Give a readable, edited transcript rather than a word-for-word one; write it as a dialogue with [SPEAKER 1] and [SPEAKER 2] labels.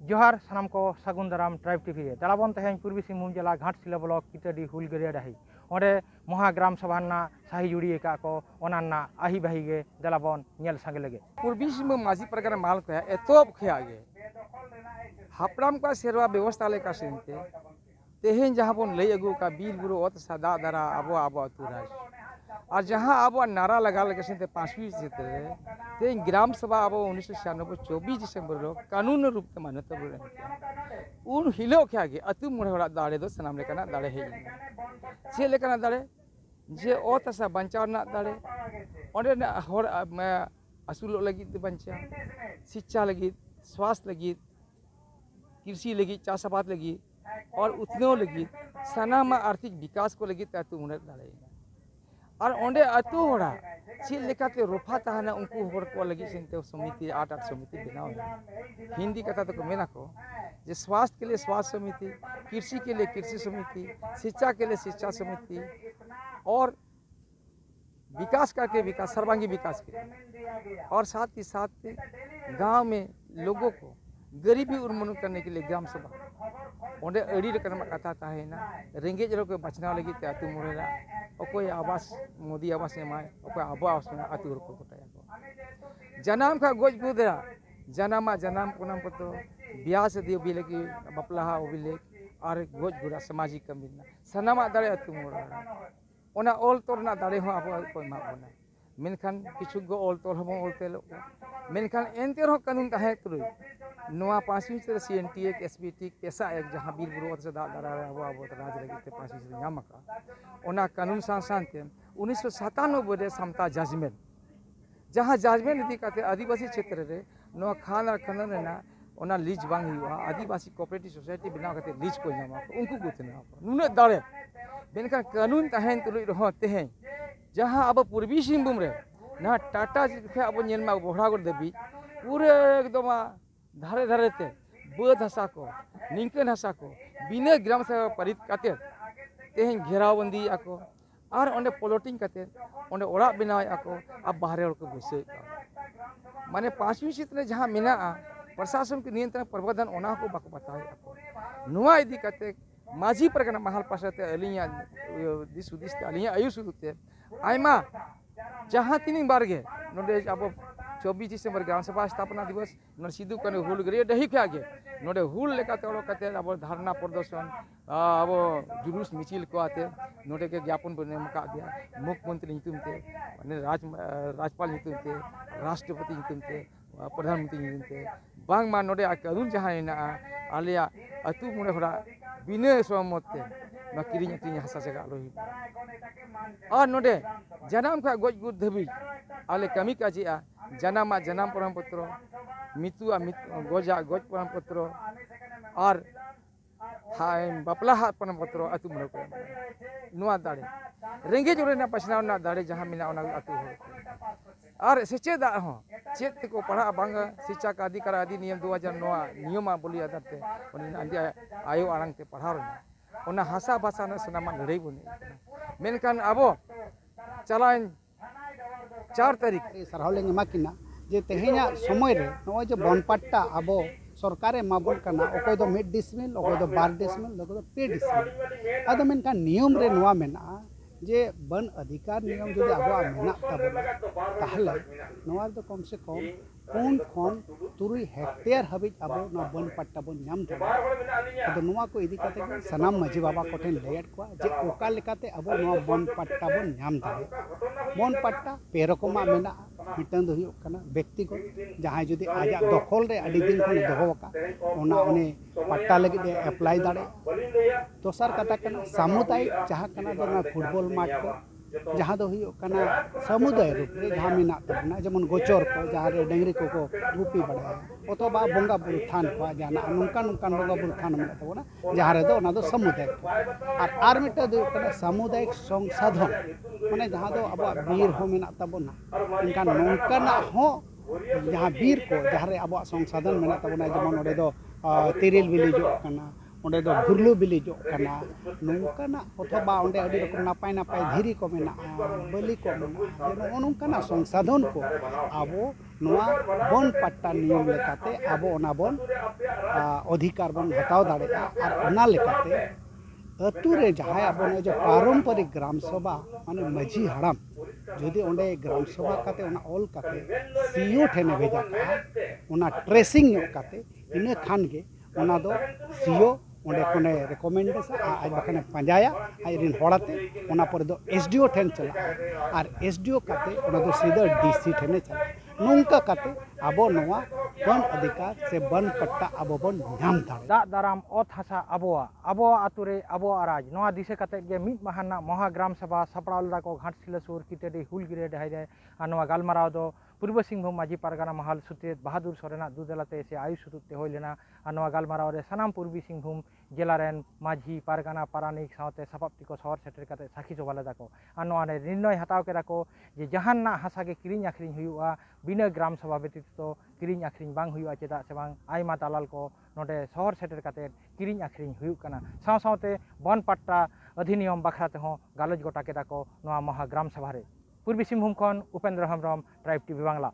[SPEAKER 1] जोहार सानाम को सागुन दाराम tribe TV दलाबन तेहें पूर्वी सिंहभूम जिला घाटशिला ब्लॉक किताडी हुलगरिया डाही ओंडे महाग्राम सभा साही जुड़ी का को ओनाना आही बाही गे दलाबन नेल सांगे लगे
[SPEAKER 2] पूर्वी सिंहभूम माजी परगना माल को एतोब खेगे हापड़ाम का सेरवा व्यवस्था लेका सेनते तेहें जहाँ बन लई अगू का बीर बुरु ओत सदा दरा आबो आबो अतुराज और जहाँ आबो नारा लगा लगे सेनते 5वीं क्षेत्र ते ग्राम सभा आबो 1996 24 दिसंबर रो कानून रूप ते मान्यता बुरे उन हिलो खेगे अतु मोड़े हड़ा दाड़े दो सनाम लेकना दाड़े हे चे लेकना दाड़े जे ओत सा बंचाव ना दाड़े ओंडे ना हर असुल लगी बंचा शिक्षा लगी स्वास्थ्य लगी कृषि लगी चाषाबाद लगी और उतनो लगी सनामा आर्थिक विकास को लगी अतु मोड़े दाड़े और ओंडे अतु होड़ा चे लेकाते रोफा तहना उनको होड़ को लगी सेनते समिति 8 समिति बनाओ हिंदी कथा तो मेना को जे स्वास्थ्य के लिए स्वास्थ्य समिति, कृषि के लिए कृषि समिति, शिक्षा के लिए शिक्षा समिति और विकास करके विकास सर्वांगी विकास के और साथ ही साथ गांव में लोगों को गरीबी उन्मूलन करने के लिए ग्राम सभा ओंडे अड़ी रकम कथा ताहेना रेंगेज रो के बचना लगी ते अतु मोरेरा अकोय आवास मोदी आवास ने माय अकोय आबो आवास में अतु रो गोटाया को जनाम का गोज गुदरा जनामा जनाम कोनाम पतो ब्याह से दियो बिले की बपलाहा ओबिले और गोज गुरा सामाजिक कमिना सनामा दाड़े अतु मोरेरा ओना ऑल तोरना दाड़े हो आबो कोय मा बना मेनखान किछु गो ऑल तोर हम ऑल तेलो मेनखान एनते रहो कानून ताहे तुरु नोआ 5वीं से सीएनटी एक एसबीटी पेशा एक जहां बीर बुरु से दा दारा आबो आबो राज लगी ते 5वीं से नामका ओना कानून सांते 1997 रे समता जजमेंट जहां जजमेंट इदी काते आदिवासी क्षेत्र रे नोआ खान और खनन ना ओना लीज बांग हुआ आदिवासी कोऑपरेटिव सोसाइटी बना काते लीज को नामा उनको गुतना नुने दाड़े बेनका कानून ताहेन तुलु रहो तेहें जहाँ अब पूर्वी सिंहभूम रे ना टाटा के अब नेलमा बोहरागढ़ देवी पूरे एकदम धारे धारे ते बद हसा को निंकन हसा को बिना ग्राम सभा परित काते तेहें घेरावबंदी आको और ओंडे प्लॉटिंग काते ओंडे ओड़ा बनाय आको अब बाहरे को बसे माने 5वीं क्षेत्र जहाँ मेना प्रशासन के नियंत्रण प्रबंधन ओना को बाको बताय आको नुआ इदी काते माझी परगना महल पासते अलिया दिस उदिस अलिया आयुष उते आयमा जहाँ तीन बार गे नोडे अब 24 दिसंबर ग्राम सभा स्थापना दिवस न सिद्धू कने हुल गरे दही के आगे नोडे हुल लेकाते ओलो काते अब धरना प्रदर्शन अब जुलूस मिचिल को आते नोडे के ज्ञापन बने मका दिया मुख्यमंत्री नितुम ते माने राज्यपाल नितुम ते राष्ट्रपति नितुम ते प्रधानमंत्री नितुम ते बांग मा नोडे कानून जहाँ ना आलिया अतु मुड़े होड़ा बिना सहमत ते ना किरिंग अक्रिंग हसा जगह लोही और नोडे जनाम का गोज गुद धबी आले कमी काजिया जनामा जनाम प्रमाण पत्र मितुआ गोजा गोज प्रमाण पत्र और बपला प्रमाण पत्र अतु मुड़े को नुआ दाड़े रेंगे जोरे ना पछना ना दाड़े जहाँ मिना ओना अतु और सेचेदा हो चेत को पढ़ा बांग शिक्षा का अधिकार अधिनियम 2009 नियम बोली आधार ते आयो आड़ांग ते पढ़ा ओना हासा भाषा ना सनामा लड़ाई बने मेनखान आबो चलान 4 तारीख
[SPEAKER 3] सारहाव लेंगे माकिना जे तेहेना समय रे नय जे बनपाट्टा आबो सरकारे माबोन कना ओकोय दो 1 डिसमिल ओकोय दो 12 डिसमिल ओकोय दो 2 डिसमिल आदो मेनखान नियम रे नोआ मेना जे वन अधिकार नियम जो आबो मेना ताबो ताहले नोआ दो कम से कम 4 खन 3 हेक्टेयर हाबिज आबो ना वन पट्टा बन नाम दाड़े आदो नोआ को इदी काते सनाम माजी बाबा कोठेन लेट को जे ओका लेकाते आबो नोआ वन पट्टा बन नाम दाड़े वन पट्टा पे रकमा मेना मिटन दो हुयो कना व्यक्तिगत जहां जदी आजा दखल रे अडी दिन खन दोहोका ओना ओने पट्टा लगी दे अप्लाई दाड़े दोसर कथा कना सामुदायिक जहां कना दो फुटबॉल माठ को जहाँ दो हुयो कना समुदाय रूप रे जहाँ मेना तबना जेमन गोचर को जहाँ रे डंगरी को गुपी बड़ा अथवा बंगा बुरु थान को जाना नुनकान नुनकान बंगा बुरु थान मेना तबना जहाँ रे दो ना दो समुदाय और मिटा दो कना सामुदायिक संसाधन माने जहाँ दो अब बीर हो मेना तबना इनका नुनकाना हो जहाँ बीर को जहाँ रे अब संसाधन मेना तबना जेमन ओडे दो तिरिल बिली जो कना ओंडे दो भुरलु बिली जो कना नोंकाना अथवा ओंडे अडी रकम नापाय नापाय धीरी को मेना बलि को मेना जेनो नोंकाना संसाधन को आबो नोआ बन पट्टा नियम लेकाते आबो ओना बन अधिकार बन हताव दाड़ेगा और ओना लेकाते अतु रे जहां आबो ने जो पारंपरिक ग्राम सभा माने माझी हड़ाम जदि ओंडे ग्राम सभा काते ओना ऑल काते सीओ ठेने भेजा का ओना ट्रेसिंग नो काते इने खान गे ओना दो सीओ ओंडे कोने रिकमेंडेशन आज बखाने पंजाया आज रिन होड़ाते ओना पर दो एसडीओ ठेन चला और एसडीओ काते ओना दो सीधा डीसी ठेने चला नोंका काते आबो नोआ बन अधिकार से बन पट्टा आबो बन नाम दाड़े
[SPEAKER 1] दाग दाराम ओत हासा आबोआ आतुरे आबोआ राज नोआ दिसे काते गे मिद माहाना महा ग्राम सभा सापड़ाव लदा को घाटशिला सुर किटेडी हुलगिरे ढाईरे आ नोआ गालमाराव दो पूर्व सिंहभूम माझी पारगाना महल सुत्रेत बहादुर सोरेना दुदेलाते से आयु सुतुते होय लेना आ नोआ गालमाराव रे सानाम पूर्वी सिंहभूम जिला रेन माझी पारगाना पारानिक सावते सपाप्ति को शहर सेटर काते साखी चोबा लेदा को आ नोआ ने निर्णय हताव केदा को जे जहान्ना हासा गे किरिंग आखरिंग हुयुआ बिना ग्राम सभा व्यतीत तो किरिंग आखरिंग बांग हुयुआ चेदा से बांग आयमा दालाल को नोडे शहर सेटर काते किरिंग आखरिंग हुयुग काना साव सावते बन पट्टा अधिनियम बाखरा तेहों गालोज गोटा केदा को नोआ महा ग्राम सभा रे पूर्वी सिंहभूम खन उपेंद्र हेम्ब्रम ट्राइब टीवी बांगला।